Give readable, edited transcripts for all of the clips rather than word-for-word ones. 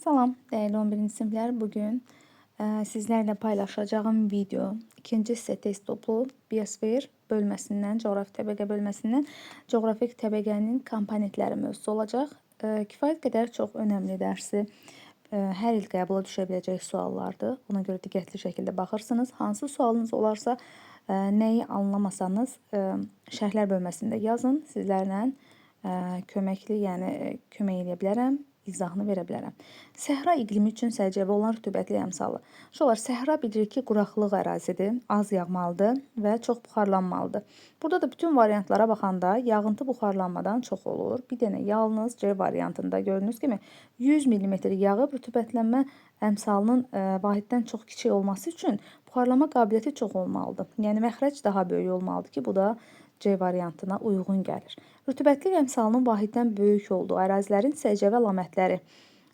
Salam, değerli 11-ci siniflər. Bugün sizlərlə paylaşacağım video ikinci hissə test toplu biosfer bölməsindən, coğrafi təbəqə bölməsindən coğrafik təbəqənin komponentləri mövzusu olacaq. Kifayət qədər çox önəmli dərsi hər il qəbula düşə biləcək suallardır. Ona görə diqqətli şəkildə baxırsınız. Hansı sualınız olarsa, nəyi anlamasanız şərhlər bölməsində yazın. Sizlərlə köməkli, yəni kömək edə bilərəm, izahını verə bilərəm. Səhra iqlimi üçün səciyyəvi olan rütubətli əmsalı. Uşaqlar, səhra bilirik ki, quraqlıq ərazidir, az yağmalıdır və çox buxarlanmalıdır. Burada da bütün variantlara baxanda yağıntı buxarlanmadan çox olur. Bir dənə yalnız C variantında gördüyünüz kimi 100 mm yağıb rütubətlənmə əmsalının vahiddən çox kiçik olması üçün buxarlama qabiliyyəti çox olmalıdır. Yəni məxrəc daha böyük olmalıdır ki, bu da C variantına uyğun gəlir. Rütubətli əmsalının vahiddən böyük olduğu ərazilərin səciyyəvi əlamətləri.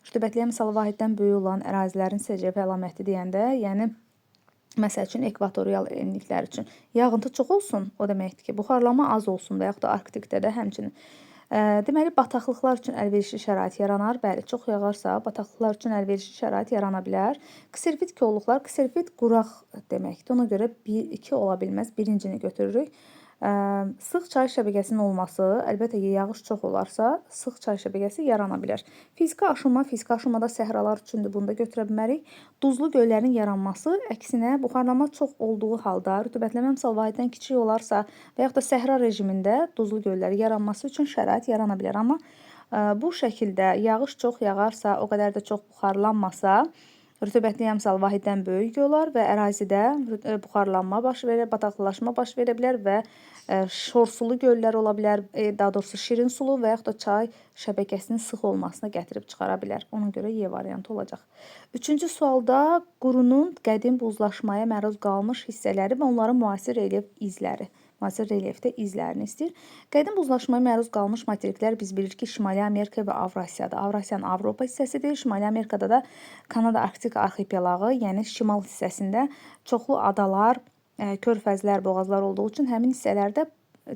Rütubətli əmsalı vahiddən böyük olan ərazilərin səciyyəvi əlaməti deyəndə, yəni məsəl üçün ekvatorial enliklər üçün yağıntı çox olsun, o deməkdir ki, buxarlama az olsun və yaxud da Arktikdə də həmçinin. Deməli, bataqlıqlar üçün əlverişli şərait yaranar. Bəli, çox yağarsa, bataqlıqlar üçün əlverişli şərait yarana bilər. Kservit kolluqlar, kservit quraq deməkdir. Ona görə 1-2 ola bilməz. Birincini götürürük. Sıx çay şəbəkəsinin olması, əlbəttə ki, yağış çox olarsa, sıx çay şəbəkəsi yarana bilər. Fiziki aşımada səhralar üçündür, bunu da götürə bilmərik. Duzlu göllərin yaranması, əksinə, buxarlama çox olduğu halda, rütubətləmə əmsal vahiddən kiçik olarsa və yaxud da səhra rejimində duzlu göllərin yaranması üçün şərait yarana bilər. Amma bu şəkildə yağış çox yağarsa, o qədər də çox buxarlanmasa, rütubətli əmsal vahiddən böyük olar və ərazidə buxarlanma baş verə, bataqlıqlaşma baş verə bilər və şorsulu göllər ola bilər, daha doğrusu şirin sulu və yaxud da çay şəbəkəsinin sıx olmasına gətirib çıxara bilər. Ona görə Y variantı olacaq. Üçüncü sualda qurunun qədim buzlaşmaya məruz qalmış hissələri və onların müasir relyef izləri. Müasir relyefdə izlərini istəyir. Qədim buzlaşmaya məruz qalmış materiklər biz bilirik ki, Şimali Amerika və Avrasiyadır. Avrasiyanın Avropa hissəsidir. Şimali Amerikada da Kanada Arktika arxipelağı, yəni şimal hissəsində çoxlu adalar, körfəzlər, boğazlar olduğu üçün həmin hissələrdə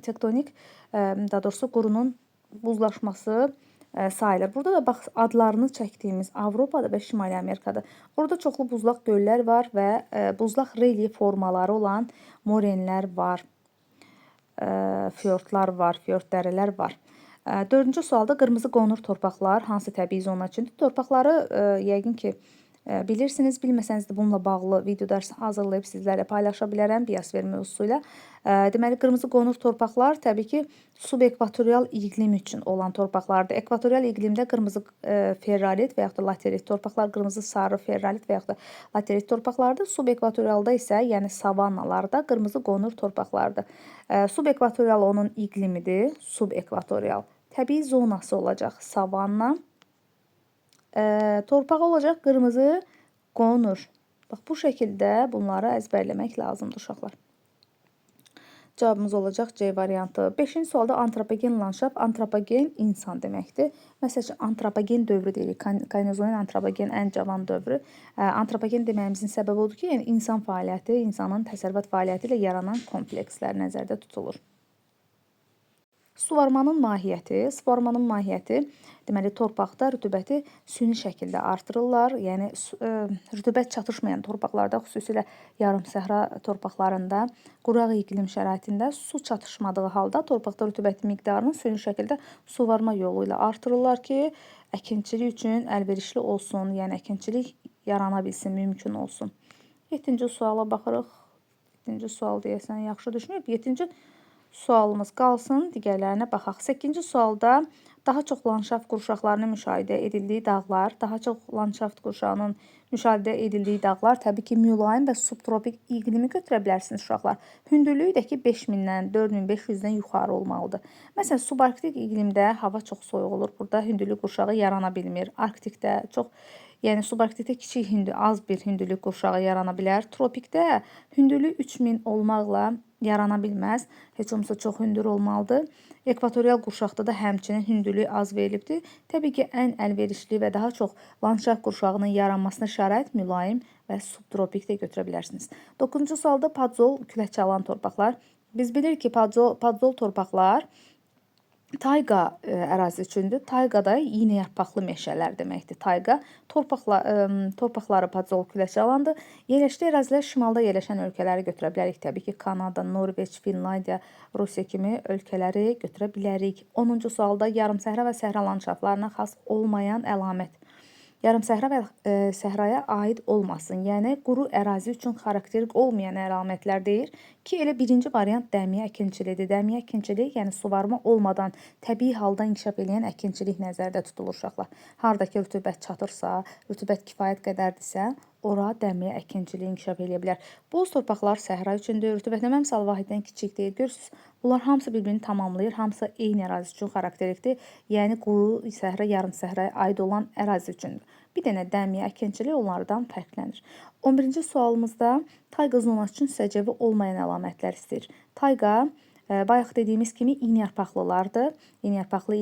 tektonik, daha doğrusu qurunun buzlaşması sayılır. Burada da bax, adlarını çəkdiyimiz Avropada və Şimali Amerikada. Orada çoxlu buzlaq göllər var və buzlaq relyef formaları olan morenlər var, fiordlar var, fiord dərələr var. Dördüncü sualda qırmızı qonur torpaqlar hansı təbii zona üçündür? Torpaqları yəqin ki, bilirsiniz, bilməsəniz də bununla bağlı video dərsi hazırlayıb sizlərlə paylaşa bilərəm biosfer mövzusuyla. Deməli, qırmızı qonur torpaqlar təbii ki, subekvatorial iqlim üçün olan torpaqlardır. Ekvatorial iqlimdə qırmızı ferralit və yaxud da laterit torpaqlar, qırmızı sarı ferralit və yaxud da laterit torpaqlardır. Subekvatorialda isə, yəni savannalarda qırmızı qonur torpaqlardır. Subekvatorial onun iqlimidir, subekvatorial. Təbii zonası olacaq savanna. Torpağı olacaq qırmızı qonur. Bax, bu şəkildə bunları əzbərləmək lazımdır uşaqlar. Cavabımız olacaq C variantı. 5-ci sualda antropogen landşaft, antropogen insan deməkdir. Məsələn, antropogen dövrü deyirik. Kaynozoin antropogen ən cavan dövrü. Antropogen deməyimizin səbəbi odur ki, yəni insan fəaliyyəti, insanın təsərrüfat fəaliyyəti ilə yaranan komplekslər nəzərdə tutulur. Suvarmanın mahiyyəti, deməli, torpaqda rütubəti süni şəkildə artırırlar. Yəni, rütubət çatışmayan torpaqlarda, xüsusilə yarım səhra torpaqlarında, quraq iqlim şəraitində su çatışmadığı halda torpaqda rütubətin miqdarını süni şəkildə suvarma yolu ilə artırırlar ki, əkinçilik üçün əlverişli olsun, yəni əkinçilik yarana bilsin, mümkün olsun. 7-ci suala baxırıq. 7-ci sual deyəsən yaxşı düşməyib. 7-ci sualımız qalsın, digərlərinə baxaq. 8-ci sualda daha çox landşaft qurşaqlarının müşahidə edildiyi dağlar, təbii ki, mülayim və subtropik iqlimi götürə bilərsiniz uşaqlar. Hündürlüyü də ki, 5000-dən, 4500-dən yuxarı olmalıdır. Məsələn, subarktik iqlimdə hava çox soyuq olur. Burada hündürlük qurşağı yarana bilmir. Arktikdə çox, yəni subarktikdə az bir hündürlük qurşağı yarana bilər. Tropikdə hündürlük 3000 olmaqla yarana bilməz. Heç olmasa çox hündür olmalıdır. Ekvatorial qurşaqda da həmçinin hündürlük az verilibdir. Təbii ki, ən əlverişli və daha çox landşaft qurşağının yaranmasına şərait mülayim və subtropik də götürə bilərsiniz. 9-cu sualda padzol külək çalan torpaqlar. Biz bilirik ki, padzol torpaqlar Tayqa ərazi üçündür. Tayqa da iynəyarpaqlı meşələr deməkdir. Tayqa torpaqları podzol küləşi alandır. Yerləşdiyi ərazilər şimalda yerləşən ölkələri götürə bilərik. Təbii ki, Kanada, Norveç, Finlandiya, Rusiya kimi ölkələri götürə bilərik. 10-cu sualda yarımsəhra və səhra landşaftlarına xas olmayan əlamət. Yarımsəhra və səhraya aid olmasın, yəni quru ərazi üçün xarakterik olmayan əlamətlər deyir ki, elə birinci variant dəmiyə əkinçilidir. Dəmiyə əkinçiliyi, yəni suvarma olmadan təbii halda inkişaf edən əkinçilik nəzərdə tutulur uşaqlar. Hardakı rütubət çatırsa, rütubət kifayət qədərdirsə, ora dəmiyə əkinçiliyi inkişaf edə bilər. Boz torpaqlar səhra üçündür, rütubətlənmə misalı vahiddən kiçik deyil. Görürsünüz, bunlar hamısı bir-birini tamamlayır, hamısı eyni ərazi üçün xarakterikdir. Yəni quru səhra, yarım səhraya aid olan ərazi üçündür. Bir dənə dəmiyə əkinçiliyi onlardan fərqlənir. 11-ci sualımızda tayqa zonası üçün səciyyəvi olmayan əlamətlər istəyir. Tayqa bayaq dediyimiz kimi iynəyarpaqlılardır. İynəyarpaqlı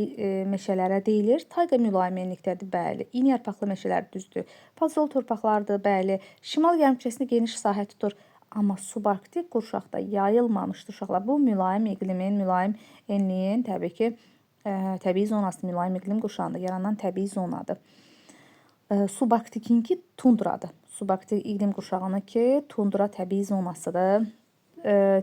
meşələrə deyilir. Tayqa mülayimlikdədir, bəli. İynəyarpaqlı meşələr düzdür. Podzol torpaqlardır, bəli. Şimal yarımkürəsində geniş sahə tutur. Amma subarktik qurşaqda yayılmamışdır uşaqlar. Bu mülayim iqlimin, mülayim enliyin təbii ki, təbii zonası, mülayim iqlim qurşağında yaranan təbii zonadır. Subarktikinki tundradır. Subarktik iqlim qurşağındakı tundra təbii zonasıdır.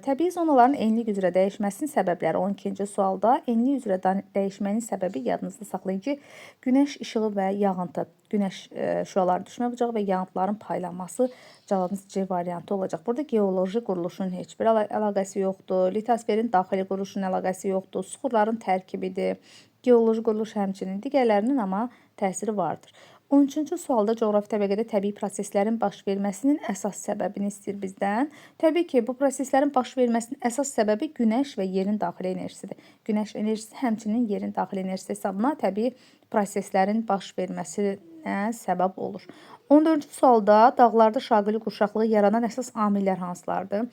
Təbii zonaların enlik üzrə dəyişməsinin səbəbləri 12-ci sualda. Enlik üzrə dəyişmənin səbəbi yadınızda saxlayın ki, günəş işığı və yağıntı, günəş şüaları düşmə bucağı və yağıntıların paylanması cavabımız C variantı olacaq. Burada geoloji quruluşun heç bir əlaqəsi yoxdur. Litosferin daxili quruluşunun əlaqəsi yoxdur. Suxurların tərkibidir. Geoloji quruluş həmçinin digərlərinin amma təsiri vardır. 13-cü sualda coğrafi təbəqədə təbii proseslərin baş verməsinin əsas səbəbini istəyir bizdən. Təbii ki, bu proseslərin baş verməsinin əsas səbəbi günəş və yerin daxili enerjisidir. Günəş enerjisi həmçinin yerin daxili enerjisi hesabına təbii proseslərin baş verməsinə səbəb olur. 14-cü sualda dağlarda şaquli qurşaqlığı yaradan əsas amillər hansılardır?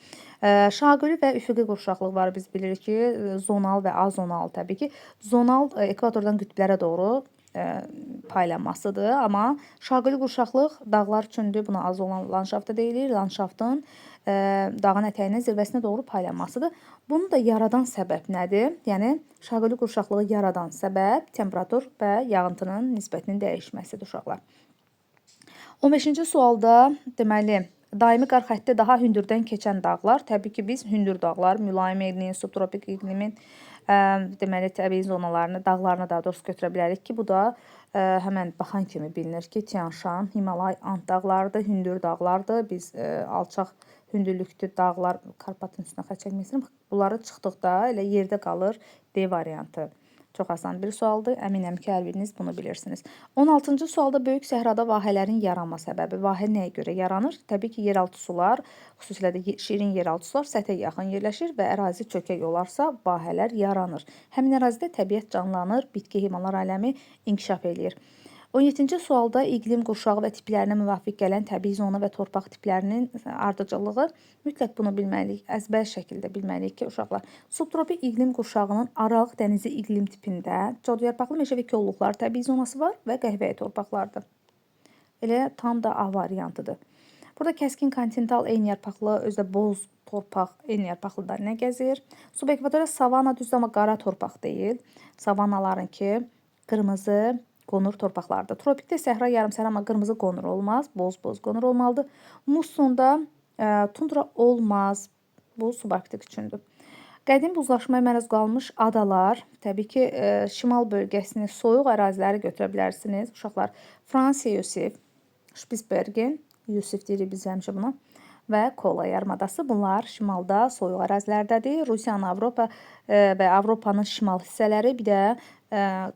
Şaquli və üfüqi qurşaqlıq var. Biz bilirik ki, zonal və azonal təbii ki. Zonal ekvatordan qütblərə doğru paylanmasıdır. Amma şaquli qurşaqlıq dağlar üçündür. Buna azonal landşaftı deyilir. Landşaftın dağın ətəyinin zirvəsinə doğru paylanmasıdır. Bunu da yaradan səbəb nədir? Yəni, şaquli qurşaqlığı yaradan səbəb temperatur və yağıntının nisbətinin dəyişməsidir uşaqlar. 15-ci sualda deməli, daimi qar xətti daha hündürdən keçən dağlar. Təbii ki, biz hündür dağlar, mülayim iqlimin, subtropik iqlimin deməli, təbii zonalarını, dağlarını daha doğrusu götürə bilərik ki, bu da həmən baxan kimi bilinir ki, Tian Shan, Himalay, Ant dağlarıdır, hündür dağlardır. Biz alçaq hündürlüklü dağlar, Karpatın üstünə xətt çəkmək istəyirəm. Bunları çıxdıqda elə yerdə qalır D variantı. Çox asan bir sualdır. Əminəm ki, hər biriniz bunu bilirsiniz. 16-cı sualda böyük səhrada vahələrin yaranma səbəbi. Vahə nəyə görə yaranır? Təbii ki, yeraltı sular, xüsusilə də şirin yeraltı sular səthə yaxın yerləşir və ərazi çökək olarsa vahələr yaranır. Həmin ərazidə təbiət canlanır, bitki heyvanlar aləmi inkişaf eləyir. 17-ci sualda iqlim qurşağı və tiplərinə müvafiq gələn təbii zona və torpaq tiplərinin ardıcıllığı. Mütləq bunu bilməliyik, əzbər şəkildə bilməliyik ki, uşaqlar. Subtropik iqlim qurşağının Aralıq dənizi iqlim tipində codyarpaqlı meşə və kolluqlar təbii zonası var və qəhvəyi torpaqlardır. Elə tam da A variantıdır. Burada kəskin kontinental eynyarpaqlı, özdə boz torpaq eynyarpaqlıda nə gəzir? Subekvatorial savana düzdür, amma qara torpaq deyil. Savanalarınki qırmızı qonur torpaqlardır. Tropikdə səhra, yarımsəhra, amma qırmızı qonur olmaz, boz qonur olmalıdır. Mussonda tundra olmaz, bu subarktik üçündür. Qədim buzlaşmaya məruz qalmış adalar, təbii ki, şimal bölgəsini, soyuq əraziləri götürə bilərsiniz. Uşaqlar, Fransa Yusif, Spitsbergen, Yusif deyirik biz həmişə buna, və Kola yarımadası. Bunlar şimalda soyuq ərazilərdədir. Rusiyanın Avropa və Avropanın şimal hissələri, bir də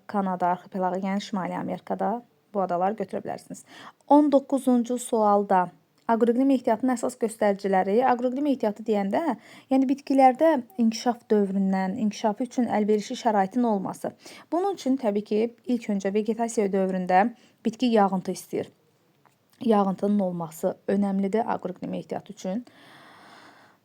Kanada arxipelaqı, yəni Şimali Amerikada bu adaları götürə bilərsiniz. 19-cu sualda aqroiqlim ehtiyatının əsas göstəriciləri. Aqroiqlim ehtiyatı deyəndə, yəni bitkilərdə inkişaf dövründən, inkişafı üçün əlverişli şəraitin olması. Bunun üçün təbii ki, ilk öncə vegetasiya dövründə bitki yağıntı istəyir. Yağıntının olması önəmlidir aqroiqlim ehtiyatı üçün.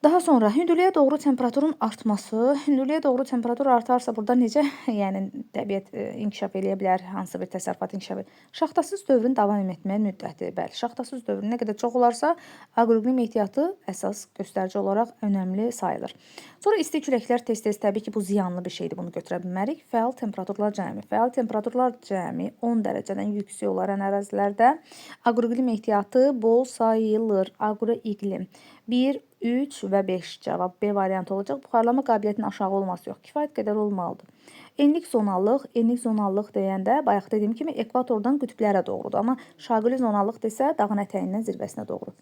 Daha sonra hündürlüyə doğru temperaturun artması. Hündürlüyə doğru temperatur artarsa burada necə, yəni təbiət inkişaf eləyə bilər, hansı bir təsərrüfat inkişaf edir. Şaxtasız dövrün davam etmə müddəti. Bəli, şaxtasız dövrün nə qədər çox olarsa, aqroiqlim ehtiyatı əsas göstərici olaraq önəmli sayılır. Sonra isti küləklər tez-tez, təbii ki, bu ziyanlı bir şeydir, bunu götürə bilmərik. Fəal temperaturlar cəmi. Fəal temperaturlar cəmi 10 dərəcədən yüksək olan ərazilərdə aqroiqlim ehtiyatı bol sayılır. Aqroiqlim 1, 3 və 5 cavab B variantı olacaq. Buxarlama qabiliyyətinin aşağı olması yox, kifayət qədər olmalıdır. Enlik zonallıq deyəndə bayaq dediyim kimi ekvatordan qütblərə doğrudur. Amma şaquli zonallıq desə dağın ətəyindən zirvəsinə doğru.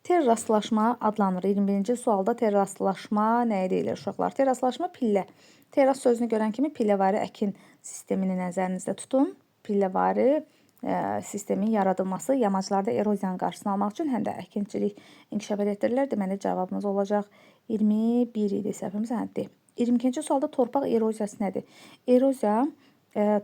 Terraslaşma adlanır. 21-ci sualda terraslaşma nəyə deyilir uşaqlar? Terraslaşma pillə. Terras sözünü görən kimi pilləvari əkin sistemini nəzərinizdə tutun. Pilləvari sistemin yaradılması yamaclarda eroziyanın qarşısını almaq üçün həm də əkinçilik inkişaf etdirilir. Deməli, cavabımız olacaq 21 idi. Səhvimiz həddir. 22-ci sualda torpaq eroziyası nədir? Eroziya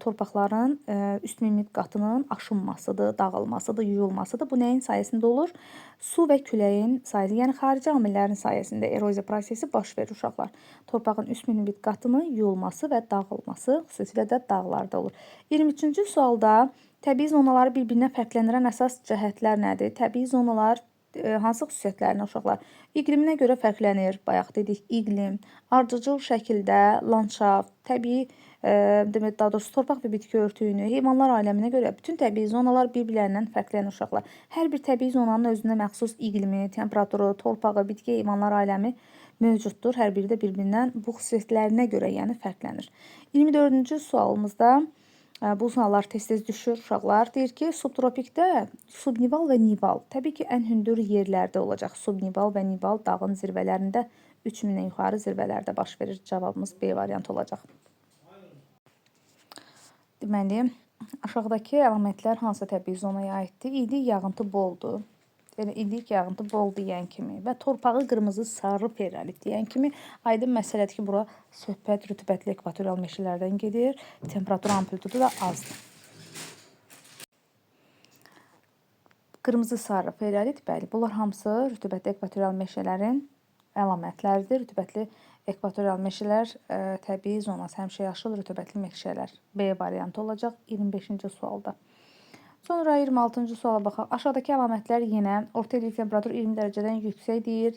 torpaqların üst mimik qatının aşınmasıdır, dağılmasıdır, yuyulmasıdır. Bu nəyin sayəsində olur? Su və küləyin sayəsində, yəni xarici amillərin sayəsində eroziya prosesi baş verir uşaqlar. Torpağın üst mimik qatının yuyulması və dağılması xüsusilə də dağlarda olur. 23-cü sualda təbii zonaları bir-birindən fərqləndirən əsas cəhətlər nədir? Təbii zonalar hansı xüsusiyyətlərinə uşaqlar? İqliminə görə fərqlənir. Bayaq dedik, iqlim, ardıcıl şəkildə landşaft, təbii demək, daha doğrusu torpaq və bitki örtüyünü, heyvanlar aləminə görə bütün təbii zonalar bir-birlərindən fərqlənir uşaqlar. Hər bir təbii zonanın özünə məxsus iqlimi, temperaturu, torpağı, bitki, heyvanlar aləmi mövcuddur. Hər biri də bir-birindən bu xüsusiyyətlərinə görə, yəni fərqlənir. 24-cü sualımızda bu suallar tez-tez düşür uşaqlar. Deyir ki, subtropikdə subnival və nival təbii ki, ən hündür yerlərdə olacaq. Subnival və nival dağın zirvələrində 3000-dən yuxarı zirvələrdə baş verir. Cavabımız B variantı olacaq. Deməli, aşağıdakı əlamətlər hansı təbii zonaya aiddir? İllik yağıntı boldur. Yəni, illik yağıntı bol deyən kimi və torpağı qırmızı sarı periolit deyən kimi aydın məsələdir ki, bura söhbət rütubətli ekvatorial meşələrdən gedir. Temperatur amplitudu da azdır. Qırmızı sarı periolit, bəli, bunlar hamısı rütubətli ekvatorial meşələrin əlamətləridir. Rütubətli ekvatorial meşələr təbii zonası, həmişə yaşıl rütubətli meşələr. B variantı olacaq 25-ci sualda. Sonra 26-cı suala baxaq. Aşağıdakı əlamətlər yenə orta illik temperatur 20 dərəcədən yüksəkdir.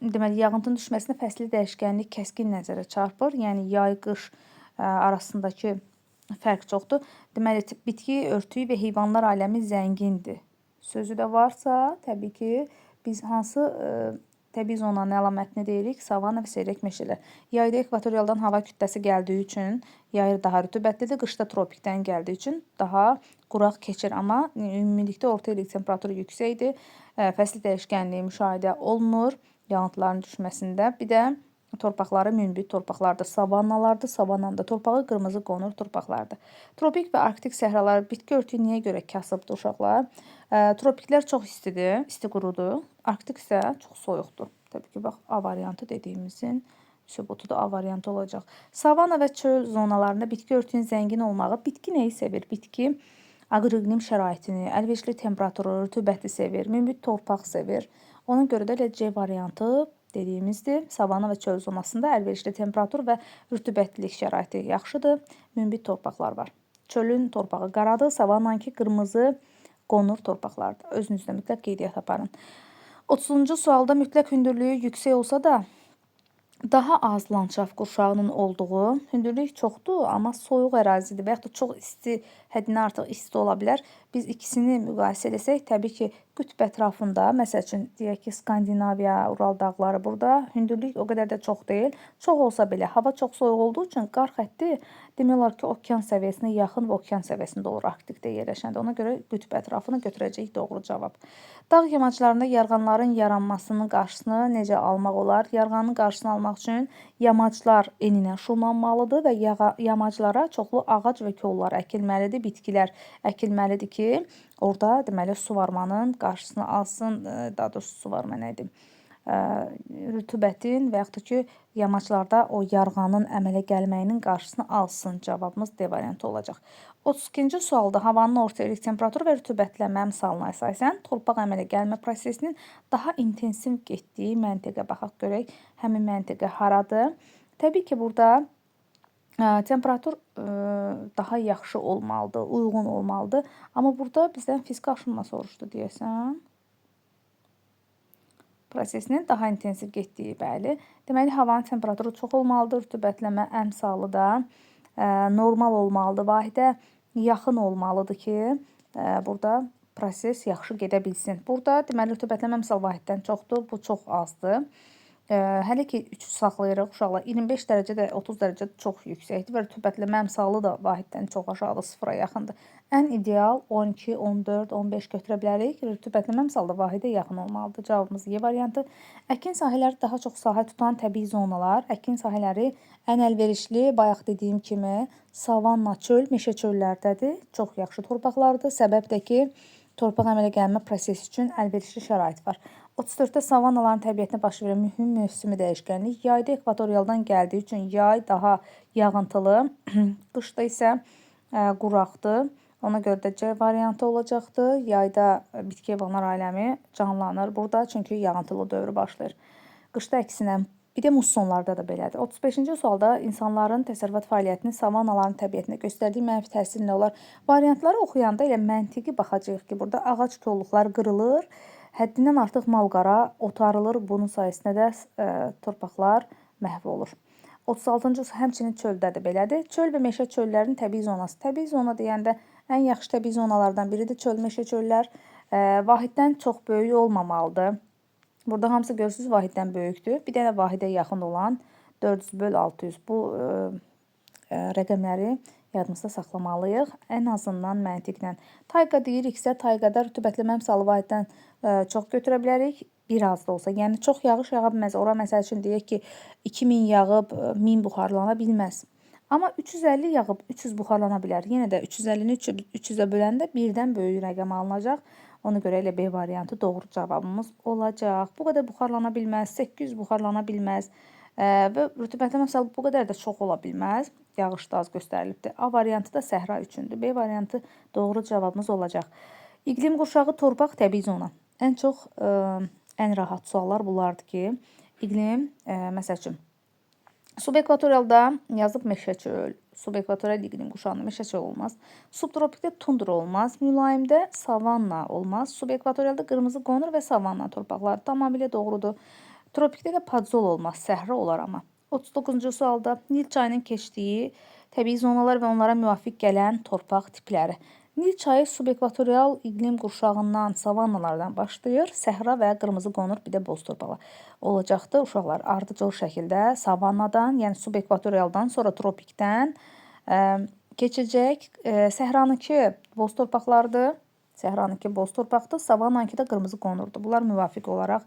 Deməli, yağıntının düşməsində fəsli dəyişkənlik kəskin nəzərə çarpır. Yəni, yay-qış arasındakı fərq çoxdur. Deməli, bitki örtüyü və heyvanlar aləmi zəngindir. Sözü də varsa, təbii ki, biz hansı təbii zonanın əlamətini deyirik? Savanna və seyrək meşələr. Yayda ekvatorialdan hava kütləsi gəldiyi üçün yayı daha rütubətlidir, qışda tropikdən gəldiyi üçün daha quraq keçir. Amma ümumilikdə orta illik temperaturu yüksəkdir, fəsli dəyişkənliyi müşahidə olunur yağıntıların düşməsində. Bir də torpaqları münbit torpaqlardır, savannalardır. Savannanın da torpağı qırmızı qonur torpaqlardır. Tropik və arktik səhralar bitki örtüyü niyə görə kasıbdır uşaqlar? Tropiklər çox istidir, isti qurudur. Arktik isə çox soyuqdur. Təbii ki, bax, A variantı dediyimizin sübutu da A variantı olacaq. Savanna və çöl zonalarında bitki örtüyünün zəngin olmağı, bitki nəyi sevir? Bitki aqroiqlim şəraitini, əlverişli temperaturu, rütubəti sevir, münbit torpaq sevir. Ona görə də C variantı dediyimizdir. Savanna və çöl zonasında əlverişli temperatur və rütubətlilik şəraiti yaxşıdır. Münbit torpaqlar var. Çölün torpağı qaradır, savannanki qırmızı qonur torpaqlardır. Özünüzdə mütləq qeydiyyat aparın. 30-cu sualda mütləq hündürlüyü yüksək olsa da daha az landşaft qurşağının olduğu, hündürlük çoxdur, amma soyuq ərazidir və yaxud da çox isti, həddindən artıq isti ola bilər. Biz ikisini müqayisə eləsək, təbii ki, qütb ətrafında, məsəl üçün, deyək ki, Skandinaviya, Ural dağları burada hündürlük o qədər də çox deyil. Çox olsa belə, hava çox soyuq olduğu üçün qar xətti demək olar ki, okean səviyyəsinə yaxın və okean səviyyəsində olur arktikdə yerləşəndə. Ona görə qütb ətrafını götürəcək doğru cavab. Dağ yamaclarında yarğanların yaranmasının qarşısını necə almaq olar? Yarğanın qarşısını almaq üçün yamaclar eninə şumlanmalıdır və yamaclara çoxlu ağac və kollar əkilməlidir, bitkilər əkilməlidir ki, orada deməli su varmanın qarşısını alsın, daha doğrusu su varma nədir? rütubətin və yaxud da ki, yamaçlarda o yarğanın əmələ gəlməyinin qarşısını alsın. Cavabımız D variantı olacaq. 32-ci sualda havanın orta illik temperaturu və rütubətlənmə əmsalına əsasən torpaq əmələ gəlmə prosesinin daha intensiv getdiyi məntəqə baxaq görək. Həmin məntəqə haradır? Təbii ki, burada temperatur daha yaxşı olmalıdır, uyğun olmalıdır. Amma burada bizdən fiziki aşınma soruşdu deyəsən. Prosesinin daha intensiv getdiyi, bəli. Deməli, havanın temperaturu çox olmalıdır, rütubətlənmə əmsalı da normal olmalıdır. Vahidə yaxın olmalıdır ki, burada proses yaxşı gedə bilsin. Burada deməli, rütubətlənmə əmsalı vahiddən çoxdur, bu çox azdır. Hələ ki 3 saxlayırıq uşaqlar. 25 dərəcə də 30 dərəcə çox yüksəkdir və rütubətlənmə əmsalı da vahiddən çox aşağıdır, sıfıra yaxındır. Ən ideal 12, 14, 15 götürə bilərik. Rütubətlənmə əmsalı da vahidə yaxın olmalıdır. Cavabımız Y variantı. Əkin sahələri daha çox sahə tutan təbii zonalar. Əkin sahələri ən əlverişli, bayaq dediyim kimi, savanna, çöl, meşə çöllərdədir. Çox yaxşı torpaqlardır. Səbəb də ki, torpaq əmələ gəlmə prosesi üçün əlverişli şərait var. 34-də savannaların təbiətinə baş verən mühüm mövsümi dəyişkənlik. Yayda ekvatorialdan gəldiyi üçün yay daha yağıntılı, qışda isə quraqdır. Ona görə də C variantı olacaqdır. Yayda bitki heyvanlar aləmi canlanır burada, çünki yağıntılı dövrü başlayır. Qışda əksinə. Bir də mussonlarda da belədir. 35-ci sualda insanların təsərrüfat fəaliyyətini savannaların təbiətinə göstərdiyi mənfi təsir nə olar? Variantları oxuyanda elə məntiqi baxacağıq ki, burada ağac kolluqlar qırılır. Həddindən artıq mal-qara otarılır. Bunun sayəsində də torpaqlar məhv olur. 36-cı həmçinin çöldə də belədir. Çöl və meşə çöllərinin təbii zonası. Təbii zona deyəndə ən yaxşı təbii zonalardan biridir çöl, meşə çöllər. Vahiddən çox böyük olmamalıdır. Burada hamısı görürsünüz vahiddən böyükdür. Bir dənə vahidə yaxın olan 400/600. Bu rəqəmləri yadımızda saxlamalıyıq. Ən azından məntiqlə. Tayqa deyiriksə, tayqada rütubətlənmə əmsalı vahiddən çox götürə bilərik. Bir az da olsa. Yəni, çox yağış yağa bilməz. Ora məsəl üçün deyək ki, 2000 yağıb 1000 buxarlana bilməz. Amma 350 yağıb 300 buxarlana bilər. Yenə də 350-ni 300-ə böləndə birdən böyük rəqəm alınacaq. Ona görə elə B variantı doğru cavabımız olacaq. Bu qədər buxarlana bilməz, 800 buxarlana bilməz və rütubətlənmə əmsalı bu qədər də çox ola bilməz. Yağış da az göstərilibdir. A variantı da səhra üçündür. B variantı doğru cavabımız olacaq. İqlim qurşağı, torpaq, təbii zona. Ən çox, ən rahat suallar bunlardır ki, iqlim, məsəl üçün, subekvatorialda yazıb meşə çöl, subekvatorial iqlim qurşağında meşə çöl olmaz. Subtropikdə tundra olmaz, mülayimdə savanna olmaz. Subekvatorialda qırmızı qonur və savanna torpaqları tamamilə doğrudur. Tropikdə də podzol olmaz, səhra olar amma. 39-cu sualda Nil çayının keçdiyi təbii zonalar və onlara müvafiq gələn torpaq tipləri. Nil çayı subekvatorial iqlim qurşağından, savannalardan başlayır. Səhra və qırmızı qonur, bir də boz torpağı olacaqdır. Uşaqlar ardıcıl şəkildə savannadan, yəni subekvatorialdan, sonra tropikdən keçəcək. Səhranınki boz torpaqlardır. Səhranınki boz torpaqdır. Savannanınki də qırmızı qonurdur. Bunlar müvafiq olaraq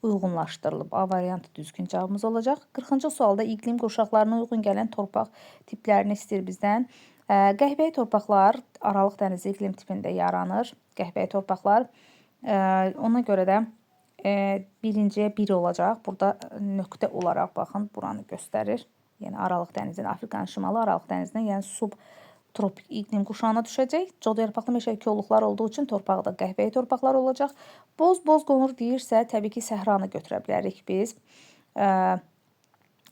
uyğunlaşdırılıb. A variantı düzgün cavabımız olacaq. 40-cı sualda iqlim qurşaqlarına uyğun gələn torpaq tiplərini istəyir bizdən. Qəhvəyi torpaqlar Aralıq dənizi iqlim tipində yaranır. Qəhvəyi torpaqlar. Ona görə də birinciyə 1 olacaq. Burada nöqtə olaraq baxın, buranı göstərir. Yəni Aralıq dənizinin, Afrikanın şimalı Aralıq dənizindən, yəni subtropik iqlim qurşağına düşəcək. Coda yarpaqlı meşə kolluqlar olduğu üçün torpağı da qəhvəyi torpaqlar olacaq. Boz qonur deyirsə, təbii ki, səhranı götürə bilərik biz.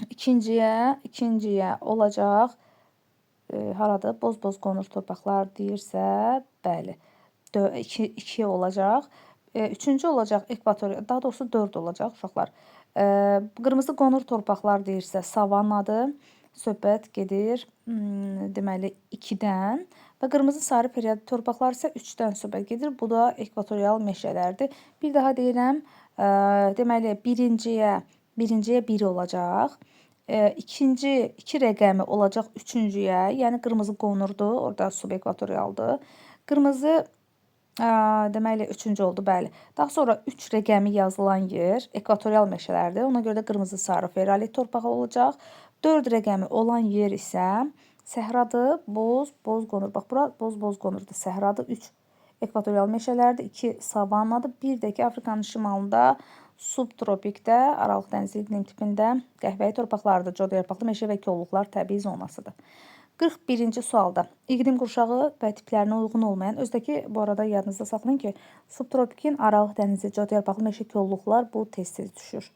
İkinciyə olacaq. Haradır? Boz qonur torpaqlar deyirsə, bəli, 2 olacaq. Üçüncü olacaq ekvatorial, daha doğrusu 4 olacaq uşaqlar. Qırmızı qonur torpaqlar deyirsə, savannadır. Söhbət gedir, deməli, 2-dən və qırmızı sarı period torpaqlar isə 3-dən söhbət gedir. Bu da ekvatorial meşələrdir. Bir daha deyirəm, deməli, birinciyə 1 olacaq. İkinci 2 rəqəmi olacaq üçüncüyə, yəni qırmızı qonurdur, orada subekvatorialdır. Qırmızı, deməli, üçüncü oldu, bəli. Daha sonra 3 rəqəmi yazılan yer ekvatorial meşələrdir. Ona görə də qırmızı sarı ferolit torpağı olacaq. 4 rəqəmi olan yer isə səhradır, boz qonur. Bax, bura boz qonurdur, səhradır. 3 ekvatorial meşələrdir, 2 savannadır. Bir də ki, Afrikanın şimalında Subtropikdə, Aralıq dənizi iqlim tipində qəhvəyi torpaqlardır. Coda-yarpaqlı meşə və kolluqlar təbii zonasıdır. 41-ci sualda iqlim qurşağı və tiplərinə uyğun olmayan, özdəki bu arada yadınızda saxlayın ki, subtropikin Aralıq dənizi, coda-yarpaqlı meşə, kolluqlar bu tez-tez düşür.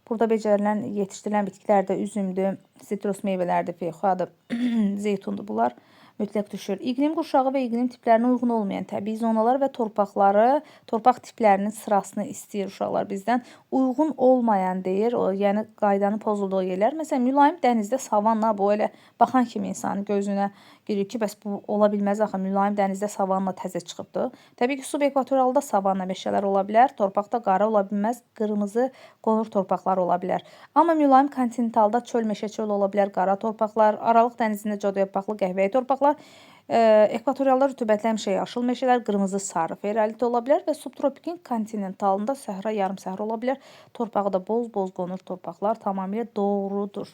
Burada becərilən, yetişdirilən bitkilər də üzümdür, sitrus meyvələrdir, feyxadır, zeytundur. Bunlar mütləq düşür. İqlim qurşağı və iqlim tiplərinə uyğun olmayan təbii zonalar və torpaq tiplərinin sırasını istəyir uşaqlar bizdən. Uyğun olmayan deyir, yəni qaydanın pozulduğu yerlər. Məsələn, mülayim dənizdə savanna, bu elə baxan kimi insanın gözünə girir ki, bəs bu ola bilməz axı, mülayim dənizdə savanna təzə çıxıbdır. Təbii ki, subekvatorialda savanna meşələr ola bilər, torpaqda qara ola bilməz, qırmızı qonur torpaqlar ola bilər. Amma mülayim kontinentalda çöl meşə çöl ola bilər, qara torpaqlar, Aralıq dənizində coda-yarpaqlı qəhvəyi torpaqlar, ekvatorialda rütubətli həmişə yaşıl meşələr, qırmızı sarı ferolit ola bilər və subtropikin kontinentalında səhra, yarım səhra ola bilər. Torpağı da boz qonur torpaqlar tamamilə doğrudur.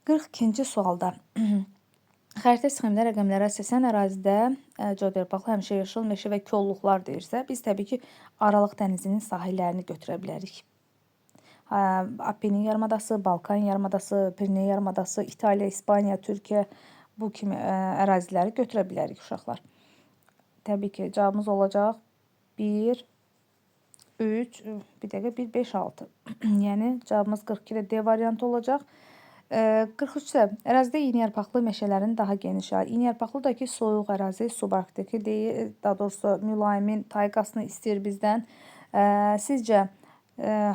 42-ci sualda xəritə sxemində rəqəmlərə əsasən ərazidə coda-yarpaqlı həmişə yaşıl meşə və kolluqlar deyirsə, biz təbii ki, Aralıq dənizinin sahillərini götürə bilərik. Apennin yarımadası, Balkan yarımadası, Pirene yarımadası, İtaliya, İspaniya, Türkiyə bu kimi əraziləri götürə bilərik uşaqlar. Təbii ki, cavabımız olacaq 1, 3, bir dəqiqə 1, 5, 6. Yəni cavabımız 42-də D variantı olacaq. 43-də ərazidə iynəyarpaqlı meşələrin daha geniş. İynəyarpaqlıdakı soyuq ərazi subarktiki deyil, daha doğrusu mülayimin tayqasını istəyir bizdən. Sizcə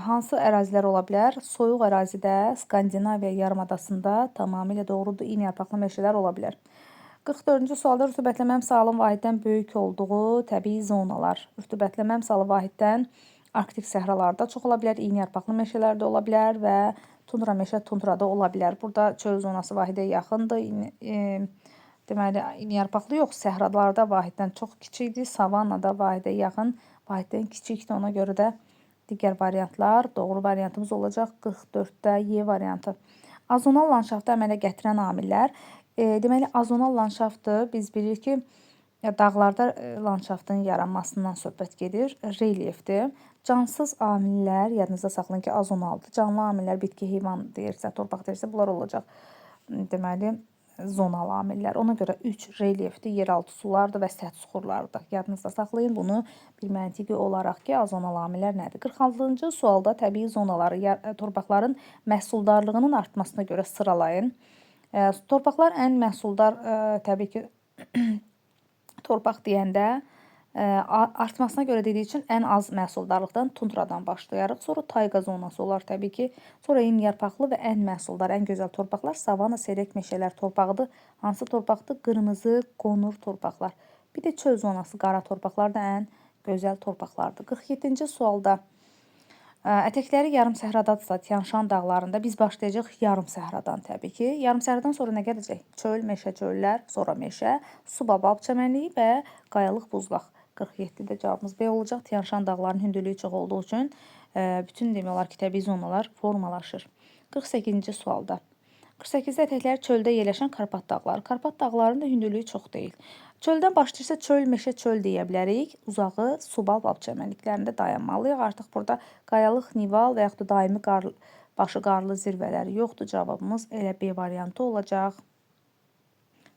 hansı ərazilər ola bilər? Soyuq ərazidə Skandinaviya yarımadasında tamamilə doğrudur, iynəyarpaqlı meşələr ola bilər. 44-cü sualda rütubətlənmə əmsalın vahiddən böyük olduğu təbii zonalar. Rütubətlənmə əmsalı vahiddən Arktik səhralarda çox ola bilər, iynəyarpaqlı meşələrdə ola bilər və tundra meşə tundrada ola bilər. Burada çöl zonası vahidə yaxındır. Deməli, iynəyarpaqlı yox, səhralarda vahiddən çox kiçikdir. Savannada vahidə yaxın, vahiddən kiçikdir. Ona görə də digər variantlar doğru variantımız olacaq 44-də Y variantı. Azonal landşaftı əmələ gətirən amillər. Deməli, azonal landşaftı biz bilirik ki, dağlarda landşaftın yaranmasından söhbət gedir. Relyefdir. Cansız amillər, yadınızda saxlayın ki, azonaldır. Canlı amillər, bitki, heyvan deyirsə, torpaq deyirsə, bunlar olacaq. Deməli, zonal amillər. Ona görə 3 relyefdir, yeraltı sulardır və səth suxurlardır. Yadınızda saxlayın bunu bir məntiqi olaraq ki, azonal amillər nədir? 46-cı sualda təbii zonaları, torpaqların məhsuldarlığının artmasına görə sıralayın. Torpaqlar ən məhsuldar, təbii ki, torpaq deyəndə artmasına görə dediyi üçün ən az məhsuldarlıqdan tundradan başlayarıq. Sonra tayqa zonası olar təbii ki. Sonra iynəyarpaqlı və ən məhsuldar, ən gözəl torpaqlar savanna, seyrək meşələr torpağıdır. Hansı torpaqdır? Qırmızı qonur torpaqlar. Bir də çöl zonası, qara torpaqlar da ən gözəl torpaqlardır. 47-ci sualda ətəkləri yarım səhradadırsa, Tian-Şan dağlarında biz başlayacaq yarım səhradan təbii ki. Yarım səhradan sonra nə gələcək? Çöl, meşə, çöllər, sonra meşə, subabab çəmənliyi və qayalıq buzlaq. 47-də cavabımız B olacaq. Tian-Şan dağlarının hündürlüyü çox olduğu üçün bütün demək olar ki, təbii zonalar formalaşır. 48-ci sualda. 48-də ətəkləri çöldə yerləşən Karpat dağları. Karpat dağlarının da hündürlüyü çox deyil. Çöldən başlayırsa çöl, meşə, çöl deyə bilərik. Uzağı subabab çəmənliklərində dayanmalıyıq. Artıq burada qayalıq, nival və yaxud da daimi başı qarlı zirvələri yoxdur. Cavabımız elə B variantı olacaq.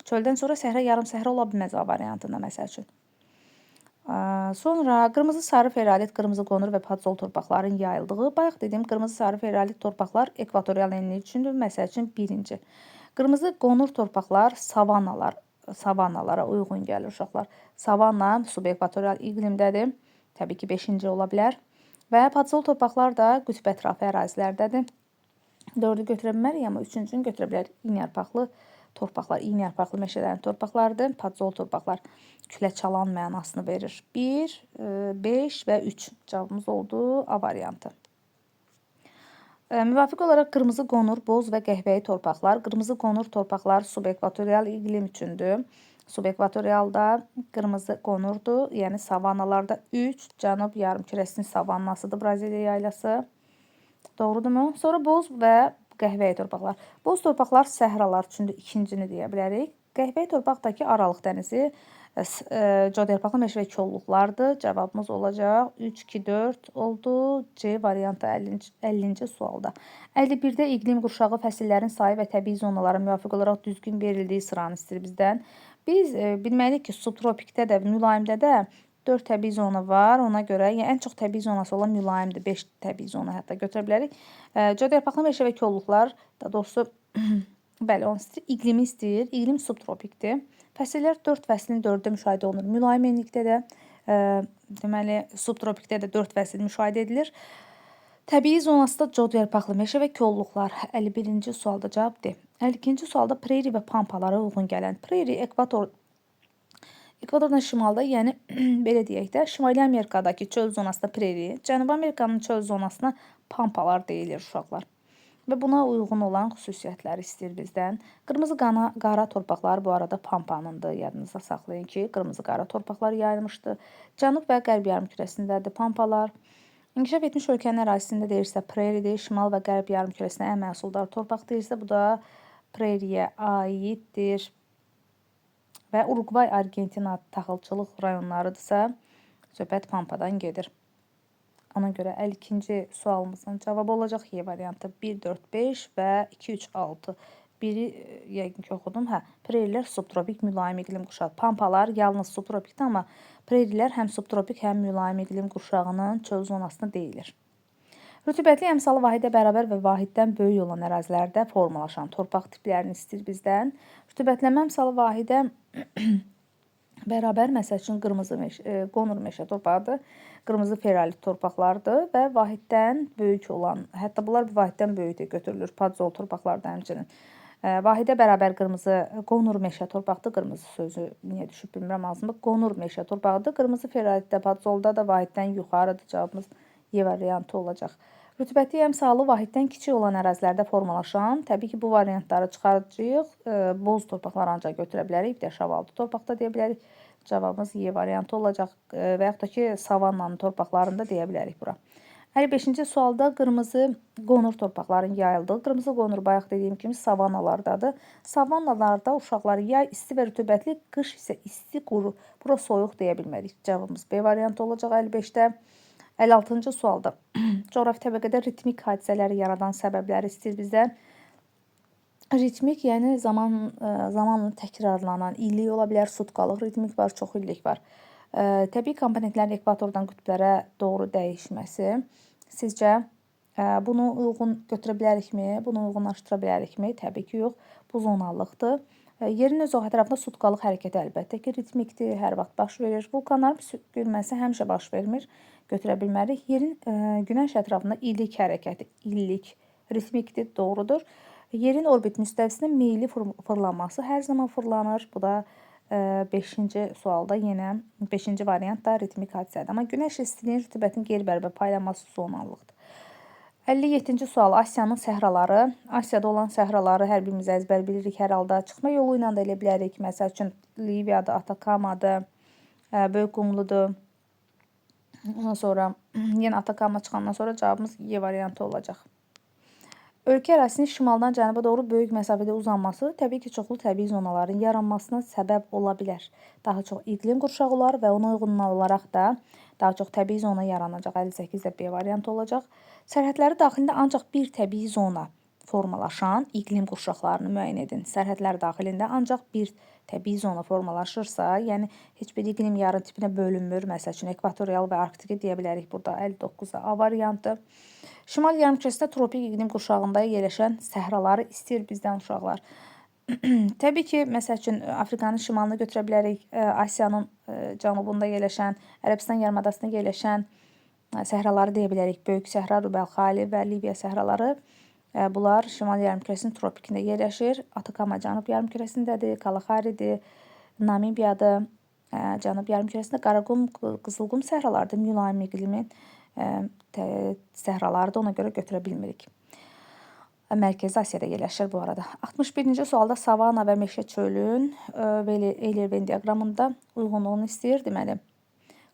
Çöldən sonra səhra, yarım səhra ola bilməz A variantında məsəl üçün. Sonra qırmızı sarı ferolit, qırmızı qonur və padzol torpaqların yayıldığı. Bayaq dediyim qırmızı sarı ferolit torpaqlar ekvatorial enlik üçündür. Məsəl üçün birinci. Qırmızı qonur torpaqlar savannalara uyğun gəlir uşaqlar. Savanna subekvatorial iqlimdədir. Təbii ki, 5-ci ola bilər. Və padzol torpaqlar da qütb ətrafı ərazilərdədir. 4-ü götürə bilmərik, amma 3-cünü götürə bilərik. İynəyarpaqlı torpaqlar, iynəyarpaqlı meşələrin torpaqlarıdır. Padzol torpaqlar külə çalan mənasını verir. 1, 5 və 3 cavabımız oldu A variantı. Müvafiq olaraq qırmızı qonur, boz və qəhvəyi torpaqlar. Qırmızı qonur torpaqlar subekvatorial iqlim üçündür. Subekvatorialda qırmızı qonurdur. Yəni savannalarda 3, cənub yarımkürəsinin savannasıdır Braziliya yaylası. Doğrudurmu? Sonra boz və qəhvəyi torpaqlar. Boz torpaqlar səhralar üçündür, ikincini deyə bilərik. Qəhvəyi torpaqdakı Aralıq dənizi codyarpaqlı meşə və kolluqlardır. Cavabımız olacaq 3, 2, 4 oldu. C variantı 50-ci sualda. 51-də iqlim qurşağı fəsillərin sayı və təbii zonalara müvafiq olaraq düzgün verildiyi sıranı istəyir bizdən. Biz bilməliyik ki, subtropikdə də, mülayimdə də 4 təbii zona var. Ona görə yəni ən çox təbii zonası olan mülayimdir. 5 təbii zona hətta götürə bilərik. Codyarpaqlı meşə və kolluqlar, daha doğrusu bəli, onu istəyir. İqlimi istəyir. İqlim subtropikdir. Fəsillər 4 fəslin 4-də müşahidə olunur. Mülayim enlikdə də deməli subtropikdə də 4 fəsil müşahidə edilir. Təbii zonası da codyarpaqlı meşə və kolluqlar. 51-ci sualda cavab D. 52-ci sualda prairie və pampalara uyğun gələn. Prairie ekvatordan şimalda, yəni belə deyək də, Şimali Amerikadakı çöl zonasına prairie, Cənubi Amerikanın çöl zonasına pampalar deyilir uşaqlar. Və buna uyğun olan xüsusiyyətləri istəyir bizdən. Qırmızı qara torpaqlar bu arada pampanındır. Yadınızda saxlayın ki, qırmızı qara torpaqlar yayılmışdı. Cənub və qərb yarımkürəsindədir pampalar. İnkişaf etmiş ölkənin ərazisində deyirsə prairiedir. Şimal və qərb yarımkürəsinə ən məhsuldar torpaq deyirsə, bu da prairiyə aiddir. Və Uruqvay, Argentina taxılçılıq rayonlarıdırsa, söhbət pampadan gedir. Ona görə 52-ci sualımızın cavabı olacaq Y variantı 1, 4, 5 və 2, 3, 6. Biri yəqin ki oxudum. Prairilər subtropik mülayim iqlim qurşağı. Pampalar yalnız subtropikdir, amma prairilər həm subtropik, həm mülayim iqlim qurşağının çöl zonasına deyilir. Rütubətli əmsalı vahidə bərabər və vahiddən böyük olan ərazilərdə formalaşan torpaq tiplərini istəyir bizdən. Rütubətlənmə əmsalı vahidə bərabər, məsəl üçün qonur meşə torpağıdır, qırmızı ferolit torpaqlardır və vahiddən böyük olan, hətta bunlar vahiddən böyükdür, götürülür, padzol torpaqlar da həmçinin. Vahidə bərabər qonur meşə torpaqdır, qırmızı sözü niyə düşüb bilmirəm ağzımda, qonur meşə torpağıdır, qırmızı ferolitdə, padzolda da vahiddən yuxarıdır, cavabımız Y variantı olacaq. Rütubətli əmsalı vahiddən kiçik olan ərazilərdə formalaşan, təbii ki, bu variantları çıxaracağıq. Boz torpaqlar ancaq götürə bilərik, bir də şavaldı torpaqda deyə bilərik. Cavabımız Y variantı olacaq və yaxud da ki, savannanın torpaqlarında deyə bilərik bura. 55-ci sualda qırmızı qonur torpaqların yayıldığı. Qırmızı qonur bayaq dediyim kimi savannalardadır. Savannalarda uşaqlar yay isti və rütubətli, qış isə isti, quru, bura soyuq deyə bilmərik. Cavabımız B variantı olacaq 55-də. 56-cı sualda coğrafi təbəqədə ritmik hadisələri yaradan səbəbləri istəyir bizdən. Ritmik, yəni zamanla təkrarlanan, illik ola bilər, sutkalıq ritmik var, çox illik var. Təbii komponentlərin ekvatordan qütblərə doğru dəyişməsi. Sizcə bunu uyğun götürə bilərikmi, bunu uyğunlaşdıra bilərikmi? Təbii ki, yox. Bu zonallıqdır. Yerin öz ətrafında sutkalıq hərəkəti əlbəttə ki, ritmikdir, hər vaxt baş verir. Vulkanların püskürməsi həmişə baş vermir, götürə bilmərik. Yerin günəş ətrafında illik hərəkəti, illik, ritmikdir, doğrudur. Yerin orbit müstəvisində meyli fırlanması hər zaman fırlanır. Bu da 5-ci sualda yenə 5-ci variant da ritmik hadisədir. Amma günəş istiliyin rütubətin qeyri-bərabər paylanması zonallıqdır. 57-ci sual Asiyanın səhraları. Asiyada olan səhraları hər birimiz əzbər bilirik hər halda. Çıxma yolu ilə də elə bilərik. Məsəl üçün Liviyadır, Atakamadır, Böyük Qumludur. Ondan sonra yenə Atakama çıxandan sonra cavabımız Y variantı olacaq. Ölkə ərazisinin şimaldan cənuba doğru böyük məsafədə uzanması təbii ki, çoxlu təbii zonaların yaranmasına səbəb ola bilər. Daha çox iqlim qurşağı olar və ona uyğun olaraq da daha çox təbii zona yaranacaq. 58-də B variantı olacaq. Sərhədləri daxilində ancaq bir təbii zona formalaşan iqlim qurşaqlarını müəyyən edin. Sərhədlər daxilində ancaq bir təbii zona formalaşırsa, yəni heç bir iqlim yarı tipinə bölünmür. Məsəl üçün ekvatorial və arktiki deyə bilərik burada. 59-da A variantı. Şimal yarımkürəsində tropik iqlim qurşağında yerləşən səhraları istəyir bizdən uşaqlar. Təbii ki, məsəl üçün Afrikanın şimalını götürə bilərik, Asiyanın cənubunda yerləşən, Ərəbistan yarımadasında yerləşən səhraları deyə bilərik. Böyük səhra, Rubəlxali və Liviya səhraları. Bunlar şimal yarımkürəsinin tropikində yerləşir. Atakama cənub yarımkürəsindədir, Kalaharidir, Namibiyadır. Cənub yarımkürəsində Qaraqum, Qızılqum səhralarıdır, mülayim iqlimin səhralarıdır, ona görə götürə bilmirik. Mərkəzi Asiyada yerləşir bu arada. 61-ci sualda savanna və meşə çölün Eyler-Venn diaqramında uyğunluğunu istəyir. Deməli,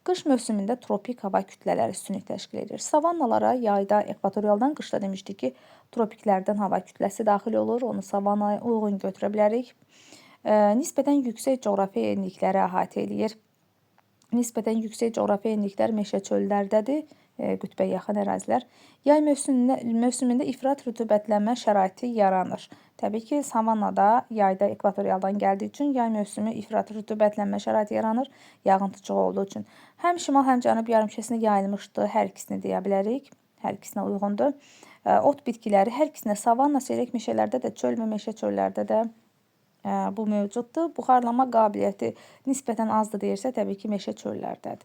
qış mövsümündə tropik hava kütlələri üstünlük təşkil edir. Savannalara yayda ekvatorialdan, qışda demişdik ki, tropiklərdən hava kütləsi daxil olur. Onu savannaya uyğun götürə bilərik. Nisbətən yüksək coğrafi enlikləri əhatə eləyir. Nisbətən yüksək coğrafi enliklər meşə çöllərdədir, qütbə yaxın ərazilər. Yay mövsümündə ifrat rütubətlənmə şəraiti yaranır. Təbii ki, savannada yayda ekvatorialdan gəldiyi üçün yay mövsümü ifrat rütubətlənmə şəraiti yaranır, yağıntı çox olduğu üçün. Həm şimal, həm cənub yarımkəsinə yayılmışdır, hər ikisini deyə bilərik, hər ikisinə uyğundur. Ot bitkiləri hər ikisinə savanna, seyrək meşələrdə də, çöl və meşə çöllərdə də bu mövcuddur. Buxarlanma qabiliyyəti nisbətən azdır deyirsə, təbii ki, meşə çöllərdədir.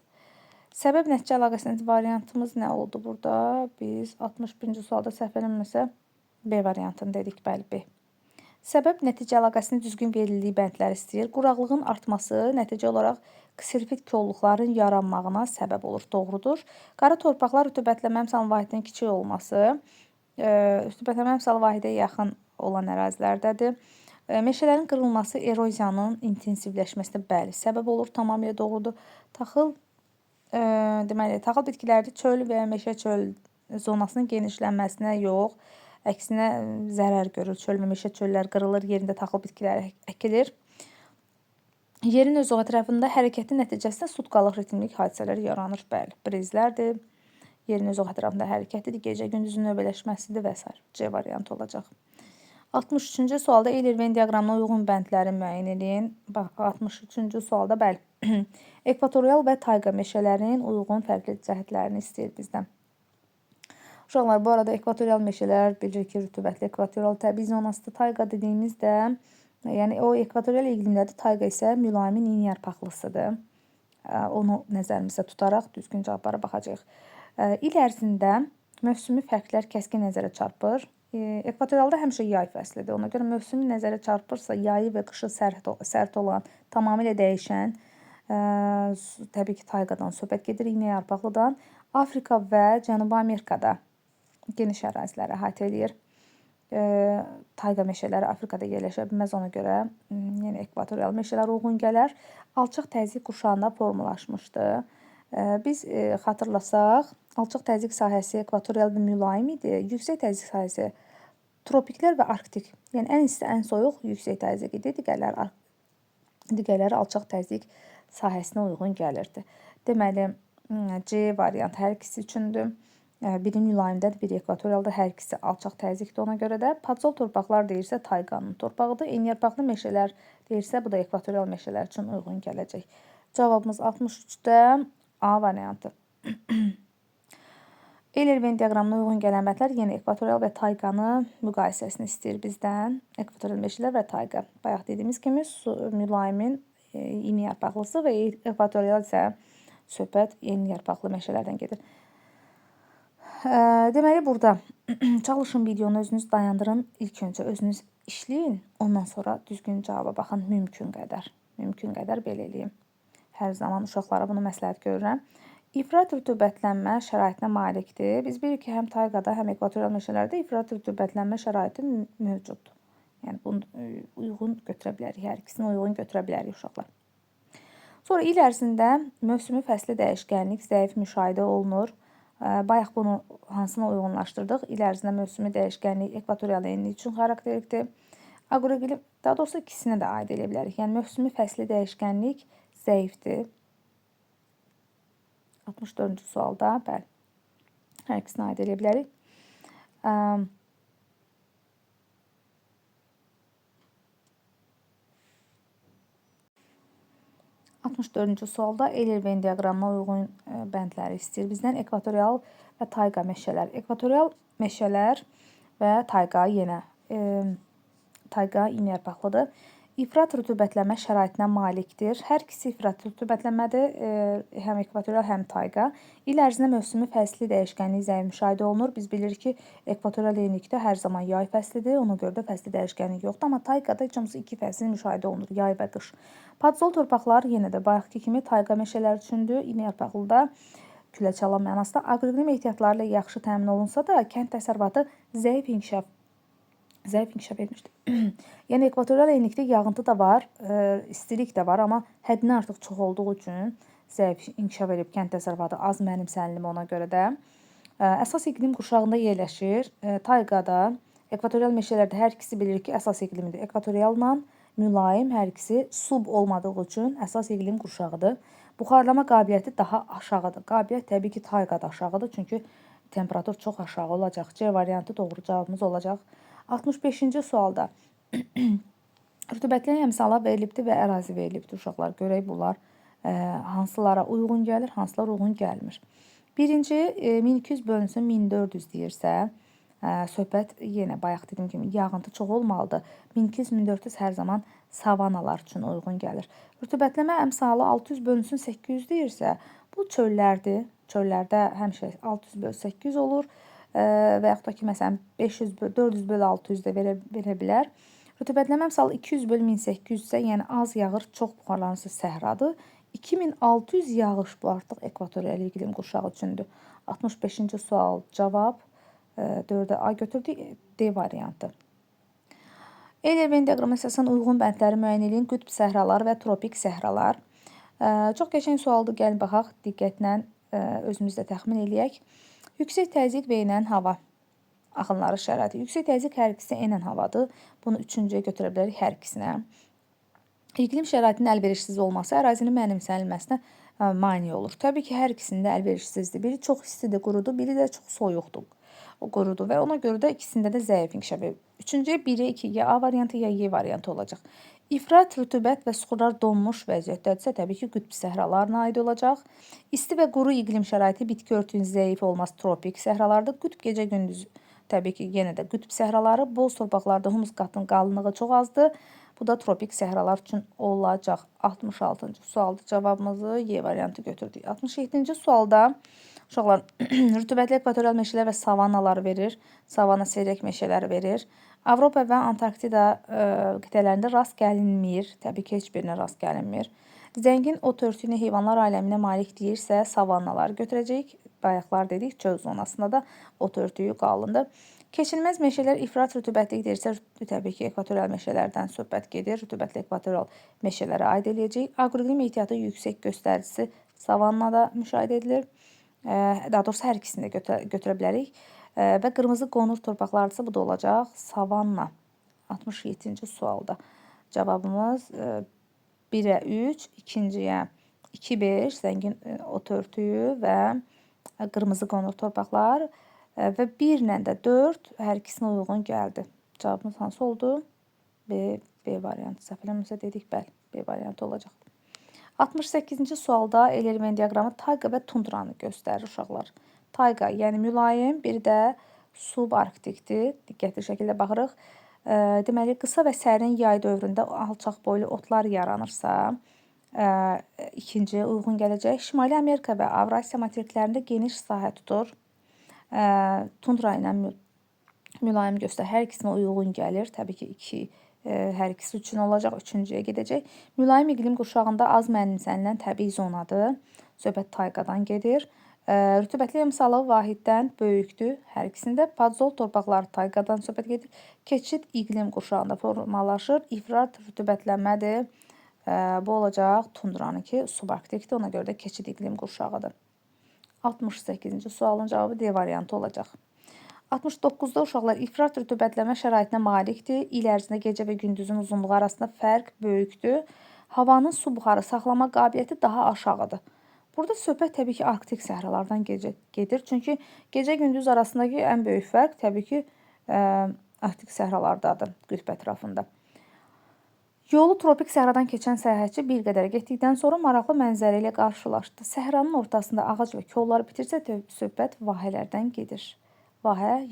Səbəb nəticə əlaqəsinin variantımız nə oldu burada? Biz 61-ci sualda səhv eləmirəmsə B variantını dedik, bəli, B. Səbəb nəticə əlaqəsinin düzgün verildiyi bəndlər istəyir. Quraqlığın artması nəticə olaraq ksilfit kolluqların yaranmağına səbəb olur. Doğrudur. Qara torpaqlar rütubətlənmə əmsal vahidinin kiçik olması, rütubətlənmə əmsal vahidə yaxın olan ərazilərdədir. Meşələrin qırılması eroziyanın intensivləşməsinə bəli səbəb olur, tamamilə doğrudur. Deməli, taxıl bitkiləri çöl və meşə çöl zonasının genişlənməsinə yox, əksinə zərər görür. Çöl və meşə çöllər qırılır, yerində taxıl bitkiləri əkilir. Yerin öz ətrafında hərəkətin nəticəsində sutkalıq ritmik hadisələr yaranır. Bəli, brizlərdir. Yerin öz ətrafında hərəkətidir, gecə-gündüzün növbələşməsidir və s. C variantı olacaq. 63-cü sualda Eyler-Venn diaqramına uyğun bəndləri müəyyən edin. Bax, 63-cü sualda bəli, ekvatorial və tayqa meşələrin uyğun fərqli cəhətlərini istəyir bizdən. Uşaqlar, bu arada ekvatorial meşələr bilirik ki, rütubətli ekvatorial təbii zonasıdır. Tayqa dediyimizdə, yəni o ekvatorial iqlimlədir, tayqa isə mülayim yin yarpaqlısıdır. Onu nəzərimizdə tutaraq düzgün cavablara baxacağıq. İl ərzində mövsümi fərqlər kəskin nəzərə çarpır. Ekvatorialda həmişə yay fəslidir. Ona görə mövsüm nəzərə çarpırsa, yayı və qışı sərt olan, tamamilə dəyişən, təbii ki, tayqadan söhbət gedir, iynə yarpaqlıdan. Afrika və Cənubi Amerikada geniş ərazilər əhatə eləyir. Tayqa meşələri Afrikada yerləşə bilməz, ona görə yəni ekvatorial meşələr uyğun gələr. Alçaq təzyiq qurşağında formalaşmışdır. Biz xatırlasaq, alçaq təzyiq sahəsi ekvatorial və mülayim idi. Yüksək təzyiq sahəsi tropiklər və arktik, yəni ən isti, ən soyuq yüksək təzyiq idi. Digərləri alçaq təzyiq sahəsinə uyğun gəlirdi. Deməli, C variantı hər ikisi üçündür. Biri mülayimdədir, biri ekvatorialda, hər ikisi alçaq təzyiqdir. Ona görə də podzol torpaqlar deyirsə tayqanın torpağıdır. Enliyarpaqlı meşələr deyirsə, bu da ekvatorial meşələr üçün uyğun gələcək. Cavabımız 63-də A variantı. Eyler-Venn diaqramına uyğun gələn bəndlər yenə ekvatorial və tayqanı müqayisəsini istəyir bizdən. Ekvatorial meşələr və tayqa. Bayaq dediyimiz kimi mülayimin iyni yarpaqlısı və ekvatorial isə söhbət yeni yarpaqlı meşələrdən gedir. Deməli, burada çalışın videonu özünüz dayandırın. İlk öncə özünüz işləyin. Ondan sonra düzgün cavaba baxın. Mümkün qədər belə eləyim. Hər zaman uşaqlara bunu məsləhət görürəm. İfrat rütubətlənmə şəraitinə malikdir. Biz bilirik ki, həm tayqada, həm ekvatorial meşələrdə ifrat rütubətlənmə şəraiti mövcuddur. Yəni, bunu uyğun götürə bilərik, hər ikisini uyğun götürə bilərik uşaqlar. Sonra il ərzində mövsümi fəsli dəyişkənlik zəif müşahidə olunur. Bayaq bunu hansına uyğunlaşdırdıq? İl ərzində mövsümi dəyişkənlik ekvatorial enlik üçün xarakterlikdir. Aqroqlim, daha doğrusu ikisinə də aid edə bilərik. Yəni, mövsümi fəsli dəyişkənlik zəifdir. 64-cü sualda, bəli, hər ikisinə aid edə bilərik. 64-cü sualda Eyler-Venn diaqramına uyğun bəndləri istəyir bizdən. Ekvatorial və tayqa meşələr. Ekvatorial meşələr və tayqa yenə tayqa iynəyarpaqlıdır. İfrat rütubətlənmə şəraitinə malikdir. Hər ikisi ifrat rütubətlənmədir, həm ekvatorial, həm tayqa. İl ərzində mövsümi fəsli dəyişkənlik zəif müşahidə olunur. Biz bilirik ki, ekvatorial enlikdə hər zaman yay fəslidir, ona görə də fəsli dəyişkənlik yoxdur. Amma tayqada heç olmasa iki fəsil müşahidə olunur, yay və qış. Podzol torpaqlar yenə də bayaqki kimi tayqa meşələr üçündür. İynəyarpaqlıda külə çalan mənasında aqroqlim ehtiyatları ilə yaxşı təmin olunsa da, kənd təsərrüfatı zəif inkişaf etmişdir. Yəni, ekvatorial enlikdə yağıntı da var, istilik də var, amma həddindən artıq çox olduğu üçün zəif inkişaf edib kənd təsərrüfatı, az mənimsənilmə ona görə də. Əsas iqlim qurşağında yerləşir. Tayqada, ekvatorial meşələrdə hər ikisi bilirik ki, əsas iqlimdir. Ekvatorialla mülayim, hər ikisi sub olmadığı üçün əsas iqlim qurşağıdır. Buxarlama qabiliyyəti daha aşağıdır. Qabiliyyət təbii ki, tayqada aşağıdır, çünki temperatur çox aşağı olacaq. C variantı doğru cavabımız olacaq. 65-ci sualda rütubətli əmsala verilibdir və ərazi verilibdir uşaqlar. Görək bunlar hansılara uyğun gəlir, hansılar uyğun gəlmir. Birinci 1200 bölünsün 1400 deyirsə, söhbət yenə bayaq dediyim kimi yağıntı çox olmalıdır. 1200-1400 hər zaman savanalar üçün uyğun gəlir. Rütubətləmə əmsalı 600 bölünsün 800 deyirsə, bu çöllərdir. Çöllərdə həmişə 600 bölü 800 olur və yaxud da ki, məsələn 400 bölü 600 də verə bilər. Rütubətləmə əmsalı 200 bölü 1800 isə, yəni az yağır, çox buxarlanırsa səhradır. 2600 yağış bu artıq ekvatorial iqlim qurşağı üçündür. 65-ci sual cavab 4-ə A götürdük, D variantı. Eyler-Venn diaqramı əsasən uyğun bəndləri müəyyən edin, qütb səhraları və tropik səhralar. Çox qəşəng sualdır, gəlin baxaq, diqqətlə özümüzdə təxmin eləyək. Yüksək təzyiq və enən hava axınları şəraiti. Yüksək təzyiq hər ikisi enən havadır. Bunu üçüncüyə götürə bilərik hər ikisinə. İqlim şəraitinin əlverişsiz olması ərazinin mənimsənilməsinə mane olur. Təbii ki, hər ikisində əlverişsizdir. Biri çox istidir, qurudur, biri də çox soyuqdur. O qurudur və ona görə də ikisində də zəif inkişaf edir. Üçüncüyə 1-ə 2, ya A variantı, ya Y variantı olacaq. İfrat, rütubət və suxurlar donmuş vəziyyətdədirsə, təbii ki, qütb səhralarına aid olacaq. İsti və quru iqlim şəraiti bitki örtüyünün zəif olması tropik səhralardır. Qütb gecə-gündüz təbii ki, yenə də qütb səhraları. Boz torpaqlarda humus qatının qalınlığı çox azdır. Bu da tropik səhralar üçün olacaq. 66-cı sualda cavabımızı Y variantı götürdük. 67-ci sualda uşaqlar rütubətli ekvatorial meşələr və savannaları verir. Savanna seyrək meşələri verir. Avropa və Antarktida qitələrində rast gəlinmir. Təbii ki, heç birinə rast gəlinmir. Zəngin ot örtüyünə heyvanlar aləminə malik deyirsə, savannaları götürəcəyik. Bayaqlar dedik, çöl zonasında da ot örtüyü qalındır. Keçilməz meşələr ifrat rütubətli deyirsə, təbii ki, ekvatorial meşələrdən söhbət gedir. Rütubətli ekvatorial meşələrə aid eləyəcək. Aqroiqlim ehtiyatı yüksək göstəricisi savannada müşahidə edilir. Daha doğrusu hər ikisini də götürə bilərik. Və qırmızı qonur torpaqlardırsa, bu da olacaq savanna. 67-ci sualda cavabımız 1-ə 3, ikinciyə 2-5, zəngin ot örtüyü və qırmızı qonur torpaqlar və 1-lə də 4 hər ikisinə uyğun gəldi. Cavabımız hansı oldu? B variantı. Səhv eləmirəmsə dedik, bəli, B variantı olacaq. 68-ci sualda Eyler-Venn diaqramı tayqa və tundranı göstərir uşaqlar. Tayqa, yəni mülayim, bir də subarktikdir. Diqqətli şəkildə baxırıq. Deməli, qısa və sərin yay dövründə alçaq boylu otlar yaranırsa, ikinciyə uyğun gələcək. Şimali Amerika və Avrasiya materiklərində geniş sahə tutur. Tundra ilə mülayim göstər hər ikisinə uyğun gəlir. Təbii ki, hər ikisi üçün olacaq, üçüncüyə gedəcək. Mülayim iqlim qurşağında az mənimsənilən təbii zonadır. Söhbət tayqadan gedir. Rütubətli əmsalı vahiddən böyükdür. Hər ikisində podzol torpaqları tayqadan söhbət gedir. Keçid iqlim qurşağında formalaşır. İfrat rütubətlənmədir. Bu olacaq tundranınki subarktikdir. Ona görə də keçid iqlim qurşağıdır. 68-ci sualın cavabı D variantı olacaq. 69-da uşaqlar ifrat rütubətləmə şəraitinə malikdir. İl ərzində gecə və gündüzün uzunluğu arasında fərq böyükdür. Havanın su buxarı saxlama qabiliyyəti daha aşağıdır. Burada söhbət təbii ki, arktik səhralardan gedir. Çünki gecə-gündüz arasındakı ən böyük fərq təbii ki, arktik səhralardadır, qütb ətrafında. Yolu tropik səhradan keçən səyahətçi bir qədər getdikdən sonra maraqlı mənzərə ilə qarşılaşdı. Səhranın ortasında ağac və kollar bitirsə, söhbət vahələrdən gedir. Vahə,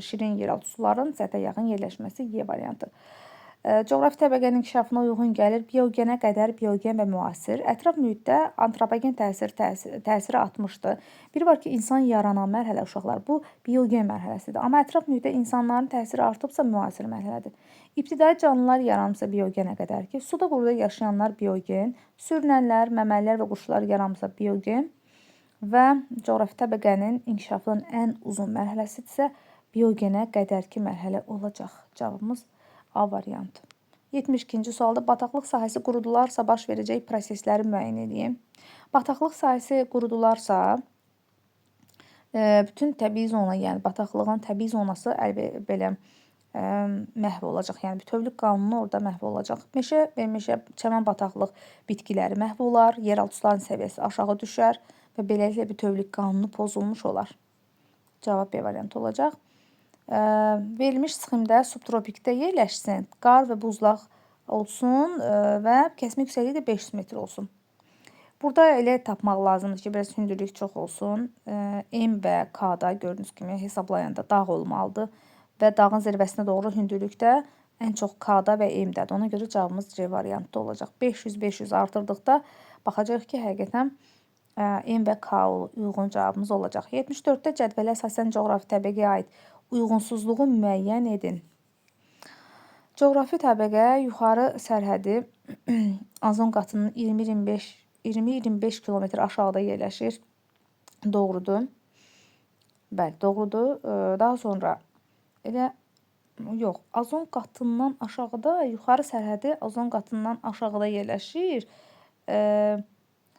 şirin yeraltı suların səthə yaxın yerləşməsi Y variantı. Coğrafi təbəqənin inkişafına uyğun gəlir. Biogenə qədər biogen və müasir. Ətraf mühitdə antropogen təsiri atmışdır. Biri var ki, insan yaranan mərhələ uşaqlar. Bu biogen mərhələsidir. Amma ətraf mühitdə insanların təsiri artıbsa müasir mərhələdir. İbtidai canlılar yaranmışsa biogenə qədər ki, suda quruda yaşayanlar biogen, sürünənlər, məməlilər və quşlar yaranmışsa biogen və coğrafi təbəqənin inkişafının ən uzun mərhələsidirsə biogenə qədərki mərhələ olacaq. Cavabımız A variantı. 72-ci sualda bataqlıq sahəsi qurudularsa baş verəcək prosesləri müəyyən edin. Bataqlıq sahəsi qurudularsa bütün təbii zona, yəni bataqlığın təbii zonası belə məhv olacaq. Yəni bütövlük qanunu orada məhv olacaq. Meşə və meşə çəmən bataqlıq bitkiləri məhv olar, yeraltı suların səviyyəsi aşağı düşər və beləliklə bütövlük qanunu pozulmuş olar. Cavab B variantı olacaq. Verilmiş sxemdə subtropikdə yerləşsin, qar və buzlaq olsun və kəsmə yüksəkliyi də 500 metr olsun. Burada elə tapmaq lazımdır ki, biraz hündürlük çox olsun. M və K-da gördüyünüz kimi hesablayanda dağ olmalıdır və dağın zirvəsinə doğru hündürlükdə ən çox K-da və M-dədir. Ona görə cavabımız C variantı olacaq. 500 artırdıqda baxacağıq ki, həqiqətən M və K uyğun cavabımız olacaq. 74-də cədvələ əsasən coğrafi təbəqəyə aid uyğunsuzluğu müəyyən edin. Coğrafi təbəqə yuxarı sərhədi ozon qatının 20-25 km aşağıda yerləşir. Doğrudur. Bəli, doğrudur. Daha sonra ozon qatından aşağıda, yuxarı sərhədi ozon qatından aşağıda yerləşir.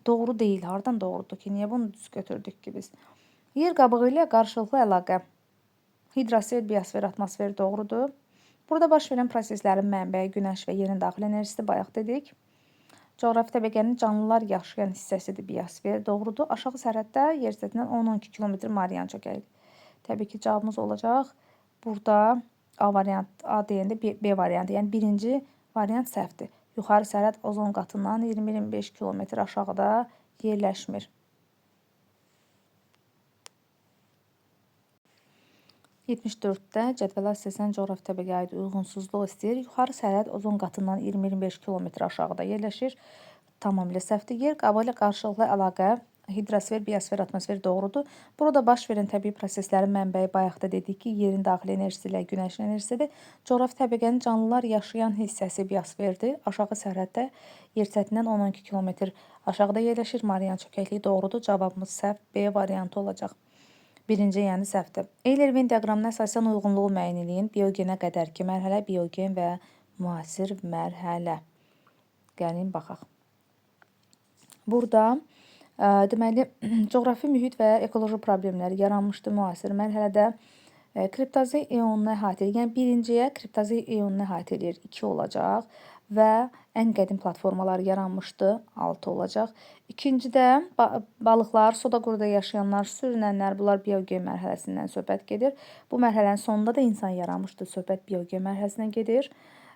Doğru deyil. Hardan doğrudur ki? Niyə bunu düz götürdük ki biz? Yer qabığı ilə qarşılıqlı əlaqə. Hidrosfer, biosfer, atmosfer doğrudur. Burada baş verən proseslərin mənbəyi günəş və yerin daxili enerjisi bayaq dedik. Coğrafi təbəqənin canlılar yaşayan hissəsidir biosfer. Doğrudur. Aşağı sərhəddə yer səthindən 10-12 km Marian çökəyi. Təbii ki, cavabımız olacaq. Burada A variant, A deyəndə B variantı. Yəni birinci variant səhvdir. Yuxarı sərhəd ozon qatından 20-25 km aşağıda yerləşmir. -74-də cədvələ əsasən coğrafi təbəqəyə aid uyğunsuzluq istəyir. Yuxarı sərhəd ozon qatından 20-25 km aşağıda yerləşir. Tamamilə səhvdir. Yer qabığı ilə qarşılıqlı əlaqə hidrosfer, biosfer, atmosfer doğrudur. Burada baş verən təbii proseslərin mənbəyi bayaq da dedik ki, yerin daxili enerjisi ilə günəşin enerjisidir. Coğrafi təbəqənin canlılar yaşayan hissəsi biosferdir. Aşağı sərhəddə yer səthindən 10-12 km aşağıda yerləşir. Marian çökəkliyi doğrudur. Cavabımız səhv B variantı olacaq. Birinci, yəni səhvdir. Eyler-Venn diaqramına əsasən uyğunluğu müəyyən edin. Biogenə qədərki mərhələ, biogen və müasir mərhələ. Gəlin, baxaq. Burada deməli, coğrafi mühit və ekoloji problemləri yaranmışdı müasir mərhələdə. Kriptazı ionunu əhatə edir. Yəni, birinciyə kriptazı ionunu əhatə edir. 2 olacaq və ən qədim platformalar yaranmışdı. 6 olacaq. İkincidə balıqlar, soda quruda yaşayanlar, sürünənlər, bunlar biogen mərhələsindən söhbət gedir. Bu mərhələnin sonunda da insan yaranmışdı. Söhbət biogen mərhələsindən gedir.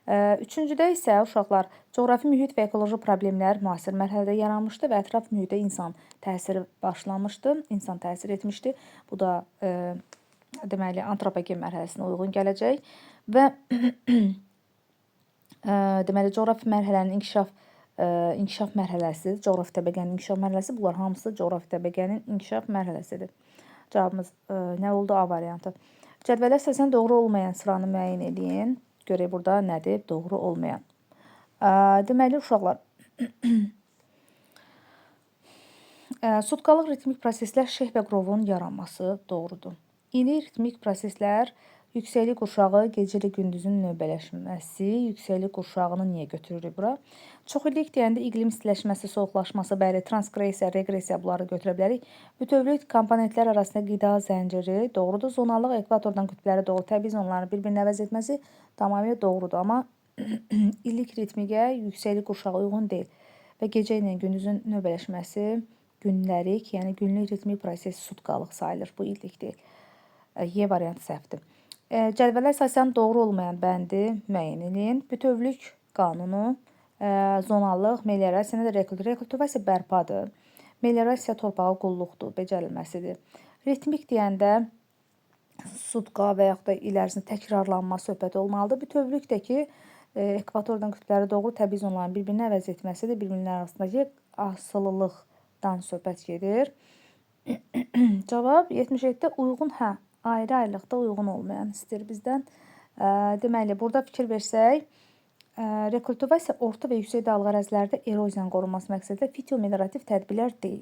Üçüncüdə isə uşaqlar, coğrafi mühit və ekoloji problemlər müasir mərhələdə yaranmışdı və ətraf mühitə insan təsiri başlamışdı, insan təsir etmişdi. Bu da deməli antropogen mərhələsinə uyğun gələcək və deməli coğrafi mərhələnin inkişaf mərhələsi, coğrafi təbəqənin inkişaf mərhələsi, bunlar hamısı coğrafi təbəqənin inkişaf mərhələsidir. Cavabımız nə oldu? A variantı. Cədvələ əsasən doğru olmayan sıranı müəyyən edin. Görək burada nədir? Doğru olmayan. Deməli, uşaqlar, sutkalıq ritmik proseslər Şeh və Qrovun yaranması doğrudur. İli ritmik proseslər yüksəklik qurşağı, gecə gündüzün növbələşməsi, yüksəklik qurşağını niyə götürürük bura? Çox illik deyəndə iqlim istiləşməsi, soyuqlaşması, bəli, transqressiya, reqressiya bunları götürə bilərik. Bütövlük komponentlər arasında qida zənciri doğrudur. Zonallıq ekvatordan qütblərə doğru təbii zonların bir-birini əvəz etməsi tamamilə doğrudur. Amma illik ritmikə yüksəklik qurşağı uyğun deyil. Və gecə ilə gündüzün növbələşməsi günlərik, yəni günlük ritmik proses sutkalıq sayılır. Bu illik deyil. Y variantı səhvdir. Cədvələ əsasən doğru olmayan bəndi müəyyən edin. Bütövlük qanunu, zonallıq, meliorasiya, nə də rekultivasiya bərpadır. Meliorasiya torpağa qulluqdur, becərilməsidir. Ritmik deyəndə sutka və yaxud da il ərzində təkrarlanma söhbəti olmalıdır. Bütövlükdəki ekvatordan qütblərə doğru təbii zonların bir-birini əvəz etməsidir. Bir-birinin arasındakı asılılıqdan söhbət gedir. Cavab 77-də uyğun, ayrı-ayrılıqda uyğun olmayan istəyir bizdən. Deməli, burada fikir versək, rekultivasiya orta və yüksək dağlıq ərazilərdə eroziyanın qorunması məqsədilə fitomeliorativ tədbirlər deyil.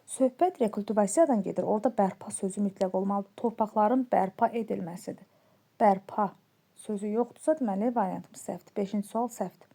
Söhbət rekultivasiyadan gedir. Orada bərpa sözü mütləq olmalıdır. Torpaqların bərpa edilməsidir. Bərpa sözü yoxdursa, deməli, variantımız səhvdir. 5-ci sual səhvdir.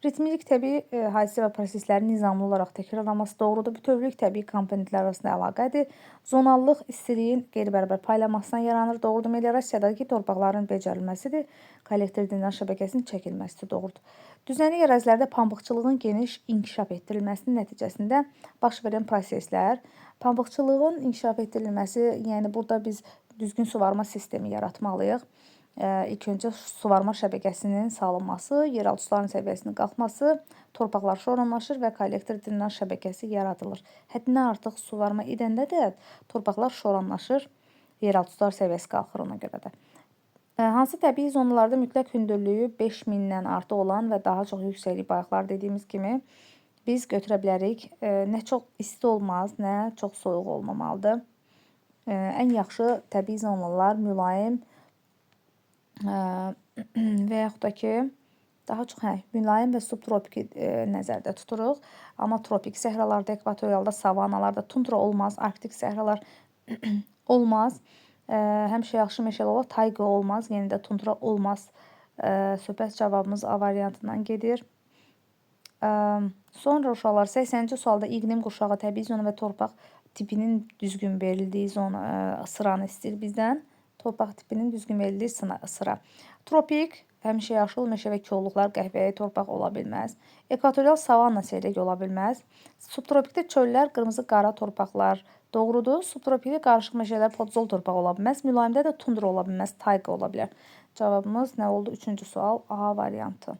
Ritmik təbii hadisə və proseslərin nizamlı olaraq təkrarlanması doğrudur. Bütövlük təbii komponentlər arasında əlaqədir. Zonallıq istiliyin qeyri-bərabər paylanmasından yaranır. Doğrudur. Meliorasiyadakı torpaqların becərilməsidir. Kollektor drenaj şəbəkəsinin çəkilməsi doğrudur. Düzənlik ərazilərdə pambıqçılığın geniş inkişaf etdirilməsinin nəticəsində baş verən proseslər, pambıqçılığın inkişaf etdirilməsi, yəni burada biz düzgün suvarma sistemi yaratmalıyıq. İlk öncə suvarma şəbəkəsinin salınması, yeraltı suların səviyyəsinin qalxması, torpaqlar şoranlaşır və kollektor drenaj şəbəkəsi yaradılır. Həddindən artıq suvarma edəndə də torpaqlar şoranlaşır, yeraltı sular səviyyəsi qalxır ona görə də. Hansı təbii zonalarda mütləq hündürlüyü 5000-dən artıq olan və daha çox yüksəklik bayaqlar dediyimiz kimi biz götürə bilərik. Nə çox isti olmaz, nə çox soyuq olmamalıdır. Ən yaxşı təbii zonalar mülayim və yaxud da ki, daha çox mülayim və subtropiki nəzərdə tuturuq. Amma tropik səhralarda, ekvatorialda, savanalarda, tundra olmaz, arktik səhralar olmaz. Həmişə yaxşı meşəli olar, tayqa olmaz, yenə də tundra olmaz. Söhbət cavabımız A variantından gedir. Sonra uşaqlar 80-ci sualda iqlim qurşağı, təbii zona və torpaq tipinin düzgün verildiyi sıranı istəyir bizdən. Torpaq tipinin düzgün verildiyi sıra. Tropik, həmişə yaşıl meşə və kolluqlar, qəhvəyi torpaq ola bilməz. Ekvatorial savanna seyrək ola bilməz. Subtropikdə çöllər, qırmızı qara torpaqlar doğrudur. Subtropikdə qarışıq meşələr, podzol torpaq ola bilməz. Mülayimdə də tundra ola bilməz, tayqa ola bilər. Cavabımız nə oldu? 3-cü sual A variantı.